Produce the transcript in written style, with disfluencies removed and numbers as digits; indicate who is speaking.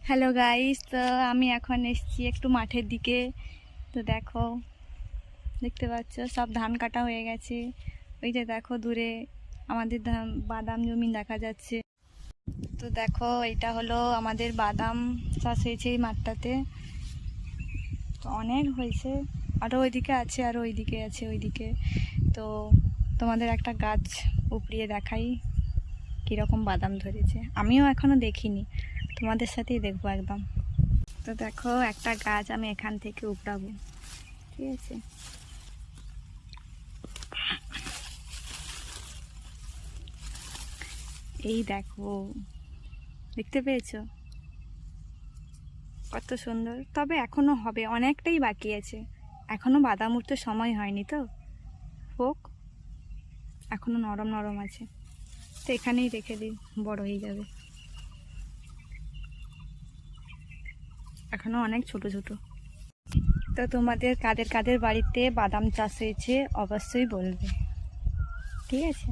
Speaker 1: Hello guys, তো আমি এখন এসেছি একটু মাঠের দিকে। তো দেখো, দেখতে পাচ্ছ সব ধান কাটা হয়ে গেছে। ওই যে দেখো দূরে আমাদের বাদাম জমি দেখা যাচ্ছে। তো দেখো, এটা হলো আমাদের বাদাম চাষ হয়েছে এই মাঠটাতে। তো অনেক হয়েছে, আরও ওইদিকে আছে, আরও ওইদিকে আছে ওইদিকে। তো তোমাদের একটা গাছ উপড়িয়ে দেখাই কীরকম বাদাম ধরেছে। আমিও এখনও দেখিনি, তোমাদের সাথেই দেখবো একদম। তো দেখো, একটা গাছ আমি এখান থেকে উপড়াবো, ঠিক আছে? এই দেখো, দেখতে পেয়েছো কত সুন্দর? তবে এখনো হবে, অনেকটাই বাকি আছে। এখনো বাদাম উঠতে সময় হয়নি, তো হোক, এখনো নরম নরম আছে। তো এখানেই রেখে দিই, বড় হয়ে যাবে। এখনো অনেক ছোট ছোট। তো তোমাদের কাদের কাদের বাড়িতে বাদাম চাষ হয়েছে অবশ্যই বলবে, ঠিক আছে?